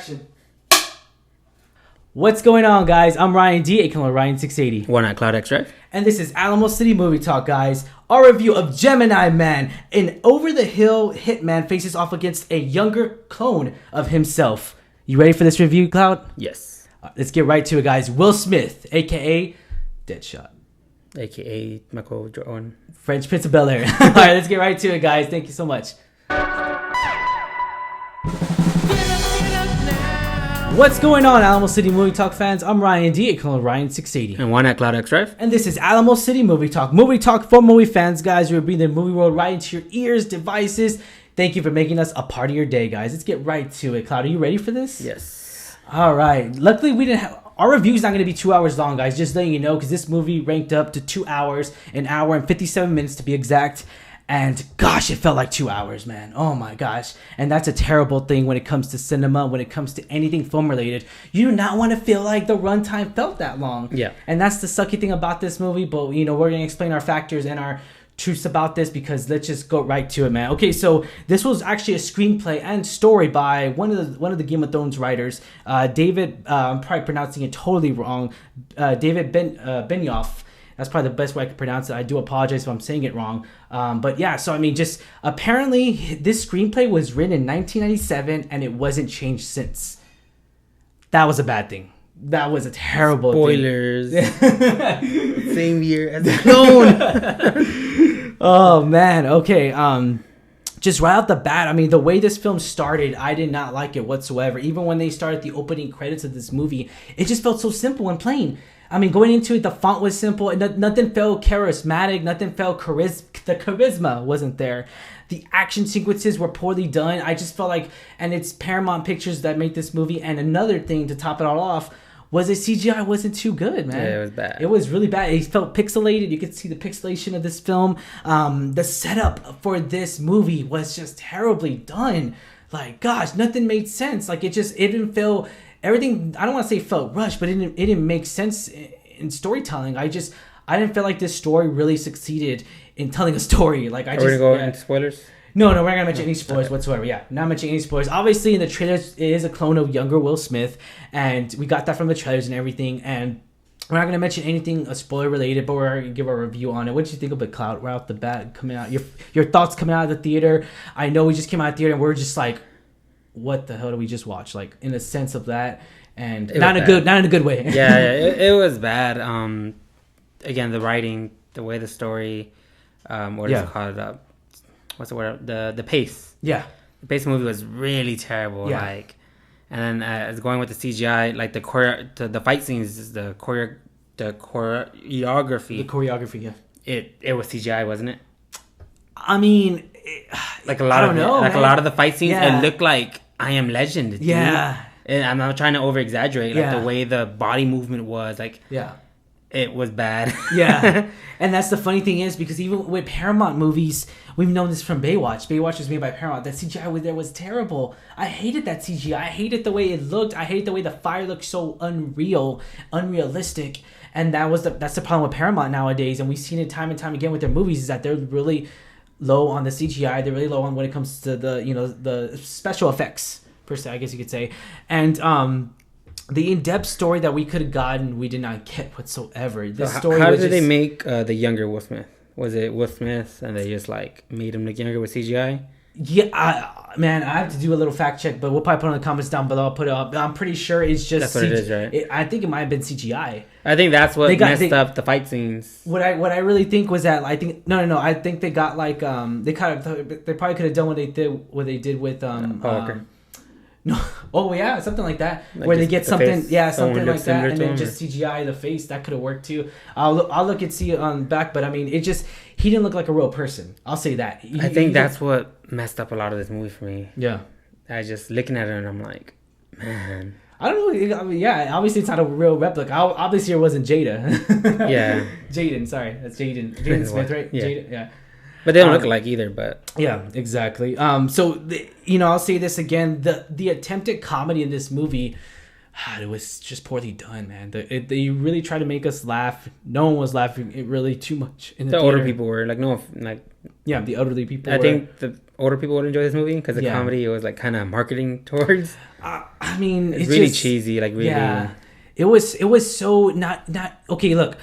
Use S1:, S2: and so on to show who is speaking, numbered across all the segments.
S1: action. What's going on, guys? I'm Ryan D, aka Ryan680.
S2: One at Cloud X Drive.
S1: And this is Alamo City Movie Talk, guys. Our review of Gemini Man. An over-the-hill hitman faces off against a younger clone of himself. You ready for this review, Cloud?
S2: Yes.
S1: Let's get right to it, guys. Will Smith, a.k.a. Deadshot.
S2: A.k.a. Michael Jordan.
S1: French Prince of Bel-Air. All right, let's get right to it, guys. Thank you so much. What's going on, Alamo City Movie Talk fans? I'm Ryan D, aka Ryan680.
S2: And one at Cloud X Drive.
S1: And this is Alamo City Movie Talk. Movie Talk for movie fans, guys. We're bringing the movie world right into your ears, devices. Thank you for making us a part of your day, guys. Let's get right to it. Cloud, are you ready for this?
S2: Yes.
S1: All right. Luckily, we didn't have... Our review is not going to be 2 hours long, guys. Just letting you know, because this movie ranked up to 2 hours, an hour and 57 minutes to be exact. And gosh, it felt like 2 hours, man. Oh my gosh. And that's a terrible thing when it comes to cinema, when it comes to anything film related. You do not want to feel like the runtime felt that long.
S2: Yeah.
S1: And that's the sucky thing about this movie. But, you know, we're going to explain our factors and our truths about this, because let's just go right to it, man. Okay, so this was actually a screenplay and story by one of the Game of Thrones writers, David. I'm probably pronouncing it totally wrong. David Benioff. That's probably the best way I could pronounce it. I do apologize if I'm saying it wrong. But yeah, so I mean, just apparently this screenplay was written in 1997 and it wasn't changed since. That was a bad thing. That was a terrible
S2: Spoilers. Same year as the clone.
S1: Oh man. Okay. Just right off the bat, I mean, the way this film started, I did not like it whatsoever. Even when they started the opening credits of this movie, it just felt so simple and plain. I mean, going into it, the font was simple. And nothing felt charismatic. Nothing felt the charisma wasn't there. The action sequences were poorly done. I just felt like, and it's Paramount Pictures that made this movie. And another thing to top it all off was the CGI wasn't too good, man.
S2: Yeah, it was bad.
S1: It was really bad. It felt pixelated. You could see the pixelation of this film. The setup for this movie was just terribly done. Like, gosh, nothing made sense. Like, it didn't feel... Everything, I don't want to say felt rushed, but it didn't make sense in storytelling. I didn't feel like this story really succeeded in telling a story. Like,
S2: Are we going to go into spoilers?
S1: No, we're not going to mention any spoilers whatsoever. Yeah, not mentioning any spoilers. Obviously, in the trailers, it is a clone of younger Will Smith, and we got that from the trailers and everything, and we're not going to mention anything spoiler related, but we're going to give a review on it. What did you think of it, Cloud, right off the bat, coming out? Your thoughts coming out of the theater? I know we just came out of the theater, and we're just like, what the hell did we just watch? Like, in a sense of that, and not in a good way.
S2: Yeah, it was bad. Again, the writing, the way the story, what is it called? What's the word? The pace.
S1: Yeah,
S2: the pace of the movie was really terrible.
S1: Yeah.
S2: Like, and then as going with the CGI, like the fight scenes, the choreography.
S1: The choreography, yeah.
S2: It was CGI, wasn't it?
S1: I mean,
S2: a lot of the fight scenes, it looked like I Am Legend. Dude.
S1: Yeah.
S2: And I'm not trying to over exaggerate, like the way the body movement was, like, it was bad.
S1: Yeah. And that's the funny thing is, because even with Paramount movies, we've known this from Baywatch. Baywatch was made by Paramount. That CGI there was terrible. I hated that CGI. I hated the way it looked. I hated the way the fire looked so unrealistic. And that's the problem with Paramount nowadays. And we've seen it time and time again with their movies, is that they're really low on the CGI. They're really low on when it comes to the special effects, per se, I guess you could say. And the in-depth story that we could have gotten, we did not get whatsoever. This story
S2: how did they make the younger Will Smith? Was it Will Smith and they just like made him look younger with CGI?
S1: Yeah, I have to do a little fact check, but we'll probably put it in the comments down below. I'll put it up. I'm pretty sure it's just
S2: that's what it is, right?
S1: I think it might have been CGI.
S2: I think that's what messed up the fight scenes.
S1: What I really think was that I think they got like they probably could have done what they did with no, oh yeah, something like that, like where they get something, something like that, and then just CGI the face. That could have worked too. I'll look and see it on back, but I mean, he didn't look like a real person. I'll say that.
S2: I think that's what messed up a lot of this movie for me.
S1: Yeah,
S2: I just looking at it and I'm like, man.
S1: I don't know. I mean, yeah, obviously it's not a real replica. Obviously it wasn't Jada.
S2: Yeah,
S1: Jaden. Sorry, that's Jaden. Jaden Smith, right?
S2: Yeah.
S1: Jaden, yeah.
S2: But they don't look alike either, but... Yeah,
S1: exactly. So, I'll say this again. The attempted comedy in this movie, it was just poorly done, man. They really tried to make us laugh. No one was laughing really too much in the theater.
S2: Older people were,
S1: Yeah, the elderly people
S2: I think the older people would enjoy this movie because the comedy, it was, kind of marketing towards.
S1: I mean,
S2: it's really just, cheesy. Like really.
S1: Yeah. It was so not okay. Look,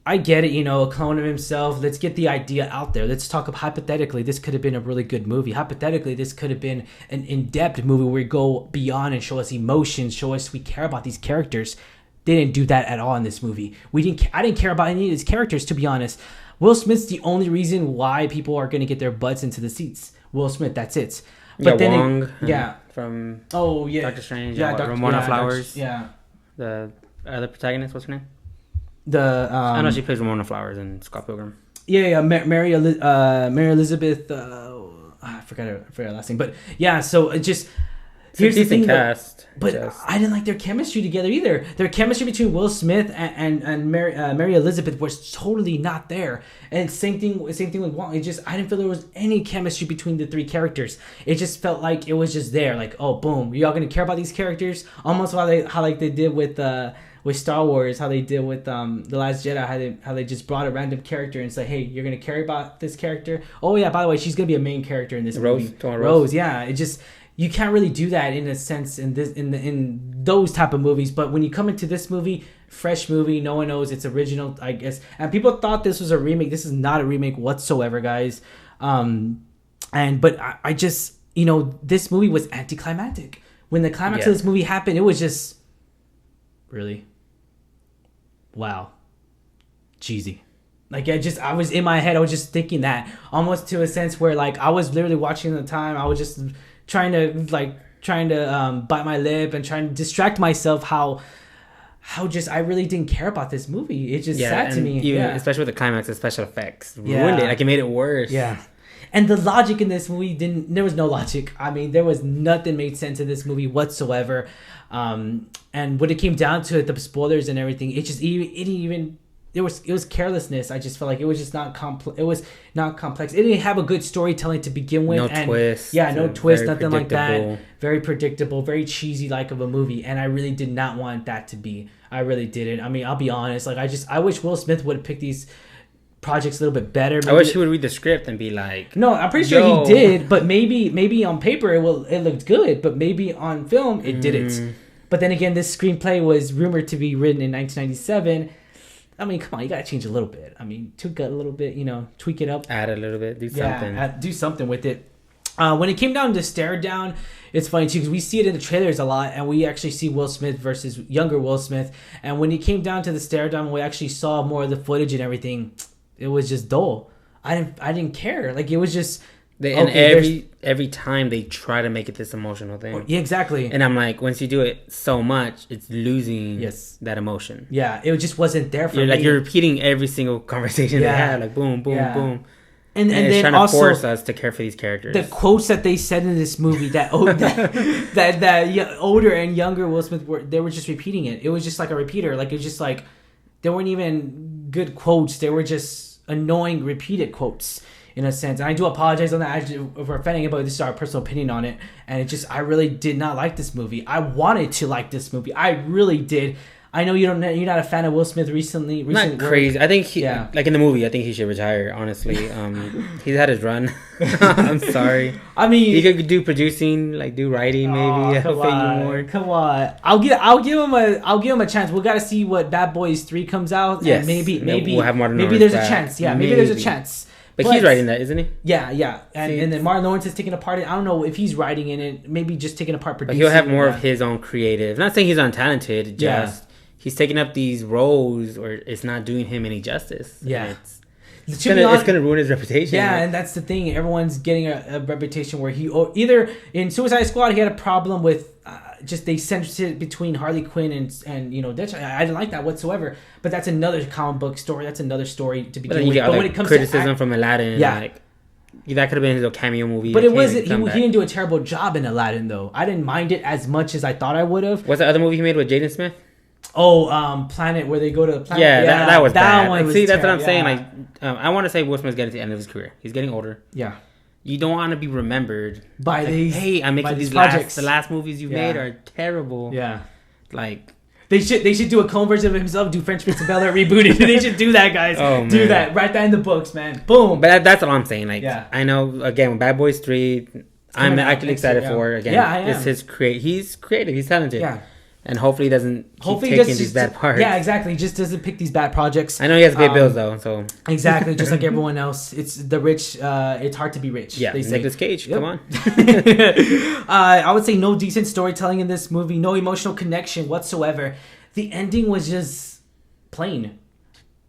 S1: I get it. You know, a clone of himself. Let's get the idea out there. Let's talk. Hypothetically, this could have been a really good movie. Hypothetically, this could have been an in-depth movie where we go beyond and show us emotions, show us we care about these characters. They didn't do that at all in this movie. I didn't care about any of these characters, to be honest. Will Smith's the only reason why people are going to get their butts into the seats. Will Smith, that's it.
S2: But then Wong, from Doctor Strange, Ramona Flowers, the other protagonist, what's her name? I know she plays Ramona Flowers in Scott Pilgrim.
S1: Mary Elizabeth. I forgot her last name, but yeah. So it just here's the thing, cast, but I didn't like their chemistry together either. Their chemistry between Will Smith and Mary Elizabeth was totally not there. And same thing with Wong. I didn't feel there was any chemistry between the three characters. It just felt like it was just there. Like, oh, boom, y'all gonna care about these characters? Almost how they did with Star Wars, how they did with The Last Jedi, how they just brought a random character and said, hey, you're gonna care about this character? Oh yeah, by the way, she's gonna be a main character in this movie. Rose, yeah. It just, you can't really do that in a sense in those type of movies. But when you come into this movie, fresh movie, no one knows it's original, I guess. And people thought this was a remake. This is not a remake whatsoever, guys. But I just, you know, this movie was anticlimactic. When the climax of this movie happened, it was just really, wow, cheesy. Like I was in my head, I was just thinking that almost to a sense where like I was literally watching the time, I was just trying to bite my lip and trying to distract myself how just I really didn't care about this movie. It just sad to me.
S2: Even, especially with the climax, the special effects ruined it. Like it made it worse.
S1: Yeah. And the logic in this movie there was no logic. I mean, there was nothing made sense in this movie whatsoever. And when it came down to it, the spoilers and everything, it was carelessness. I just felt like it was just not complex. It was not complex. It didn't have a good storytelling to begin with.
S2: No twist.
S1: Yeah, no twist, nothing like that. Very predictable, very cheesy like of a movie. And I really did not want that to be. I really didn't. I mean, I'll be honest. Like I wish Will Smith would have picked these projects a little bit better.
S2: Maybe I wish he would read the script and be like,
S1: no, I'm pretty sure he did, but maybe on paper it looked good, but maybe on film it didn't. But then again, this screenplay was rumored to be written in 1997. I mean, come on, you gotta change a little bit. I mean, tweak it a little bit, tweak it up,
S2: add a little bit, do something,
S1: do something with it. When it came down to stare down, it's funny too because we see it in the trailers a lot, and we actually see Will Smith versus younger Will Smith. And when it came down to the stare down, we actually saw more of the footage and everything. It was just dull. I didn't care. Like it was just.
S2: Every time they try to make it this emotional thing.
S1: Yeah, exactly.
S2: And I'm like, once you do it so much, it's losing that emotion.
S1: Yeah, it just wasn't there for me.
S2: Like you're repeating every single conversation they had, like boom, boom, boom.
S1: And then
S2: it's trying
S1: also,
S2: to force us to care for these characters.
S1: The quotes that they said in this movie, that older and younger Will Smith they were just repeating it. It was just like a repeater. Like it was just like they weren't even good quotes. They were just annoying repeated quotes. In a sense, and I do apologize on that if we're offending anybody. This is our personal opinion on it, and I really did not like this movie. I wanted to like this movie, I really did. I know you're not a fan of Will Smith recently.
S2: Not crazy. I think like in the movie, I think he should retire. Honestly, he's had his run. I'm sorry.
S1: I mean,
S2: he could do producing, like do writing, maybe.
S1: Come on. I'll give him a chance. We got to see what Bad Boys 3 comes out.
S2: Yes,
S1: and maybe
S2: we'll have Martin
S1: maybe
S2: Lawrence
S1: there's a chance. Yeah, maybe there's a chance.
S2: But he's writing that, isn't he?
S1: Yeah. And then Martin Lawrence is taking a part. I don't know if he's writing in it. Maybe just taking a part producing.
S2: But he'll have more of his own creative. Not saying he's untalented. Just he's taking up these roles, or it's not doing him any justice.
S1: Yeah.
S2: It's gonna ruin his reputation.
S1: Yeah, and that's the thing. Everyone's getting a reputation where he either in Suicide Squad he had a problem with just they censored it between Harley Quinn and Deadshot. I didn't like that whatsoever. But that's another comic book story. That's another story to begin with. But when it comes
S2: criticism from Aladdin, that could have been his cameo movie.
S1: But it wasn't. He didn't do a terrible job in Aladdin though. I didn't mind it as much as I thought I would have.
S2: What's the other movie he made with Jaden Smith?
S1: Oh, Planet, where they go to the planet.
S2: Yeah, that was bad. One was that's what I'm saying. Like, I want to say Will Smith's getting to the end of his career. He's getting older.
S1: Yeah.
S2: You don't want to be remembered
S1: by these.
S2: Hey, I'm making these projects. The last movies you've made are terrible.
S1: Yeah.
S2: Like
S1: they should do a clone version of himself. Do French Prince of Bel-Air rebooted. They should do that, guys.
S2: Oh,
S1: do that. Write that in the books, man. Boom.
S2: But that's all I'm saying. Like, I know again with Bad Boys 3. I'm actually excited for. Again,
S1: I am.
S2: It's his he's creative. He's talented. Yeah. And hopefully he doesn't keep taking these bad parts.
S1: Yeah, exactly. He just doesn't pick these bad projects.
S2: I know he has to pay bills though, so
S1: exactly, just like everyone else. It's the rich. It's hard to be rich.
S2: Yeah, Nicolas Cage. Yep. Come on.
S1: I would say no decent storytelling in this movie. No emotional connection whatsoever. The ending was just plain.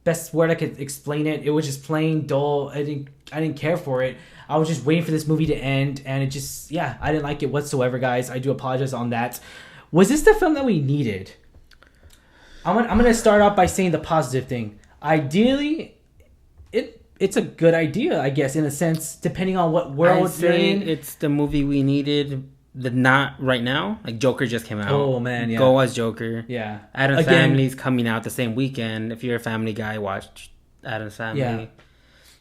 S1: Best word I could explain it. It was just plain dull. I didn't care for it. I was just waiting for this movie to end, and it just I didn't like it whatsoever, guys. I do apologize on that. Was this the film that we needed? I'm gonna start off by saying the positive thing. Ideally, it's a good idea, I guess, in a sense, depending on what world you're in.
S2: It's the movie we needed. Not right now. Like Joker just came out.
S1: Oh man, yeah.
S2: Go as Joker.
S1: Yeah.
S2: Addams Family's coming out the same weekend. If you're a Family guy, watch Addams Family. Yeah.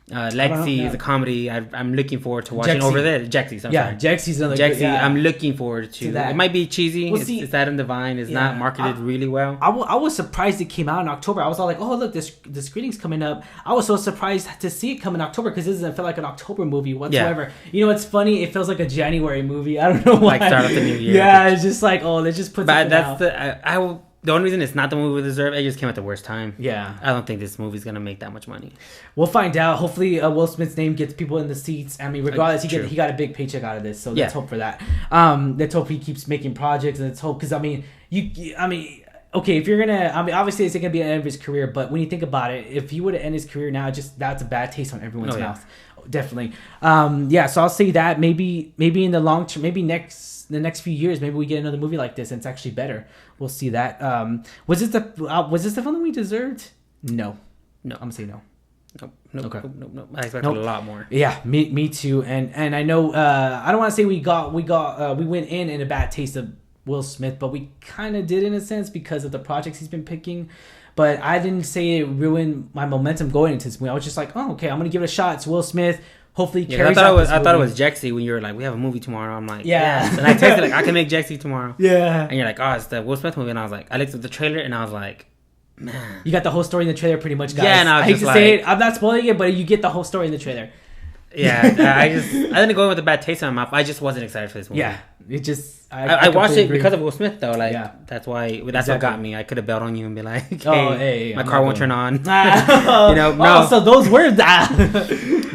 S2: Lexi is a comedy I'm looking forward to watching over there. Jexi's
S1: another good,
S2: I'm looking forward to that. It might be cheesy. It's Adam Devine. It's not marketed really well.
S1: I was surprised it came out in October. I was all like, oh look, the screening's coming up. I was so surprised to see it come in October because it doesn't feel like an October movie whatsoever. Yeah. You know, it's funny. It feels like a January movie. I don't know why.
S2: Like start of the new year.
S1: Yeah, it's just like, oh, let's just put something out.
S2: The only reason it's not the movie we deserve, it just came at the worst time.
S1: Yeah.
S2: I don't think this movie's going to make that much money.
S1: We'll find out. Hopefully, Will Smith's name gets people in the seats. I mean, regardless, he got a big paycheck out of this. So let's hope for that. Let's hope he keeps making projects. And let's hope, because, okay, if you're going to, obviously it's going to be an end of his career. But when you think about it, if he would have ended his career now, that's a bad taste on everyone's mouth. Definitely. So I'll say that maybe in the long term, maybe the next few years, maybe we get another movie like this and it's actually better. We'll see that. Was this the film that we deserved? No. I'm gonna say no.
S2: Nope. Okay. Nope. I expected a lot more.
S1: Yeah, me too. And I know I don't want to say we went in a bad taste of Will Smith, but we kind of did in a sense because of the projects he's been picking. But I didn't say it ruined my momentum going into this movie. I was just like, oh, okay, I'm gonna give it a shot. It's Will Smith. Hopefully, he carries out this movie. I
S2: thought it was Jexy when you were like, we have a movie tomorrow. I'm like, yeah. And I texted like, I can make Jexy tomorrow.
S1: Yeah.
S2: And you're like, oh, it's the Will Smith movie. And I was like, I looked at the trailer and I was like, man.
S1: You got the whole story in the trailer pretty much, guys.
S2: Yeah, and I hate to
S1: say it. I'm not spoiling it, but you get the whole story in the trailer.
S2: Yeah, I didn't go in with a bad taste in my mouth. I just wasn't excited for this movie.
S1: Yeah, it just...
S2: I watched it because of Will Smith, though. Like, that's why... That's what got me. I could have bailed on you and be like, hey, my car won't turn on. No.
S1: Oh, so those words...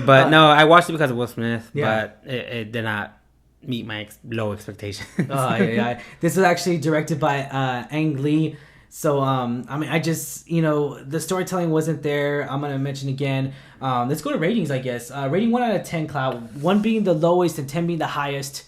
S2: But no, I watched it because of Will Smith, but it did not meet my low expectations.
S1: This was actually directed by Ang Lee. So, I just, the storytelling wasn't there. I'm going to mention again. Let's go to ratings, I guess. Rating 1 out of 10, Cloud. 1 being the lowest and 10 being the highest.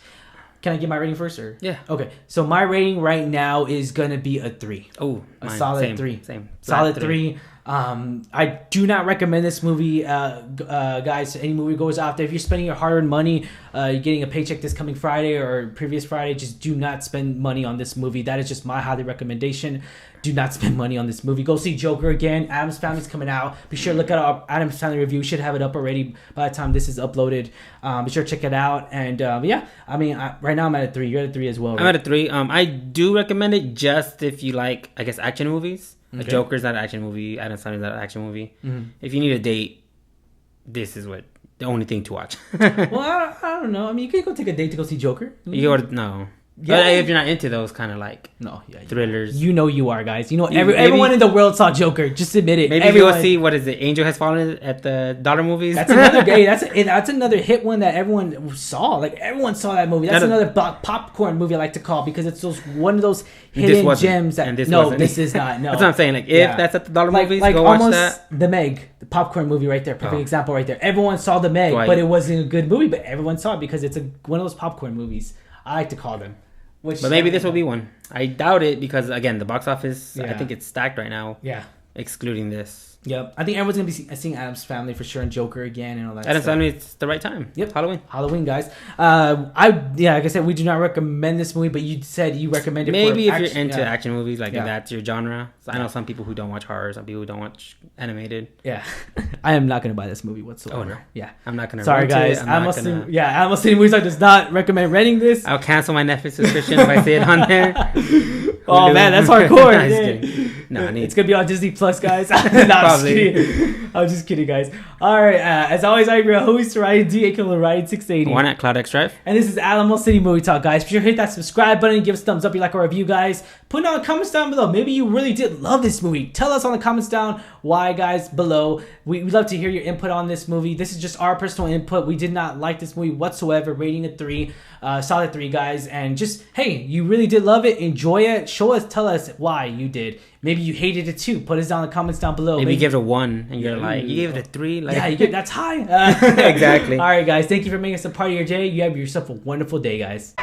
S1: Can I give my rating first, or?
S2: Yeah.
S1: Okay. So, my rating right now is going to be a 3.
S2: Oh,
S1: a solid 3.
S2: Same.
S1: Solid 3. I do not recommend this movie, guys. Any movie goes out there. If you're spending your hard-earned money, you're getting a paycheck this coming Friday or previous Friday, just do not spend money on this movie. That is just my highly recommendation. Do not spend money on this movie. Go see Joker again. Addams Family's coming out. Be sure to look at our Addams Family review. We should have it up already by the time this is uploaded. Be sure to check it out. And right now I'm at a 3. You're at a 3 as well, right?
S2: I'm at a 3. I do recommend it just if you like, I guess, action movies. Okay. Joker's not an action movie. Addams Family's not an action movie. Mm-hmm. If you need a date, this is the only thing to watch.
S1: Well, I don't know. I mean, you could go take a date to go see Joker.
S2: No. Yeah. If you're not into those kind of thrillers.
S1: You know you are, guys. Everyone in the world saw Joker. Just admit it.
S2: Maybe you'll see, what is it, Angel Has Fallen at the dollar movies?
S1: That's another that's another hit one that everyone saw. Like, everyone saw that movie. That's another popcorn movie I like to call, because it's one of those hidden gems that... this is not. No.
S2: That's what I'm saying. Like, if that's at the dollar movies, go watch that.
S1: The Meg, the popcorn movie right there. Perfect example right there. Everyone saw The Meg, but it wasn't a good movie, but everyone saw it because it's one of those popcorn movies. I like to call them.
S2: But maybe this will be one. I doubt it because, again, the box office, I think it's stacked right now.
S1: Yeah.
S2: Excluding this.
S1: Yep. I think everyone's going to be seeing Addams Family for sure, and Joker again and all that
S2: Addams Family, it's the right time.
S1: Yep.
S2: Halloween,
S1: guys. Like I said, we do not recommend this movie, but you said you recommend it
S2: maybe if you're into action movies, like if that's your genre. So I know some people who don't watch horror, some people who don't watch animated.
S1: Yeah. I am not going to buy this movie whatsoever.
S2: Oh, no.
S1: Yeah.
S2: I'm not going to
S1: Sorry, guys. Alamo City Movie Talk does not recommend renting this.
S2: I'll cancel my Netflix subscription if I see it on there.
S1: Oh, man, that's hardcore.
S2: No,
S1: it's going to be on Disney Plus, guys. No, I'm just kidding, guys. All right. As always, I'm your host, Ryan D. aka Ryan 680.
S2: One at Cloud X Drive.
S1: And this is Alamo City Movie Talk, guys. Be sure to hit that subscribe button and give us a thumbs up if you like our review, guys. Put down comments down below. Maybe you really did love this movie. Tell us on the comments down why, guys, below. We'd love to hear your input on this movie. This is just our personal input. We did not like this movie whatsoever. Rating a 3. Solid 3, guys. And just, hey, you really did love it. Enjoy it. Show us. Tell us why you did. Maybe you hated it too. Put us down in the comments down below.
S2: Maybe you gave it a 1 and you're like, you gave it a 3. Like,
S1: that's high.
S2: Exactly.
S1: All right, guys. Thank you for making us a part of your day. You have yourself a wonderful day, guys.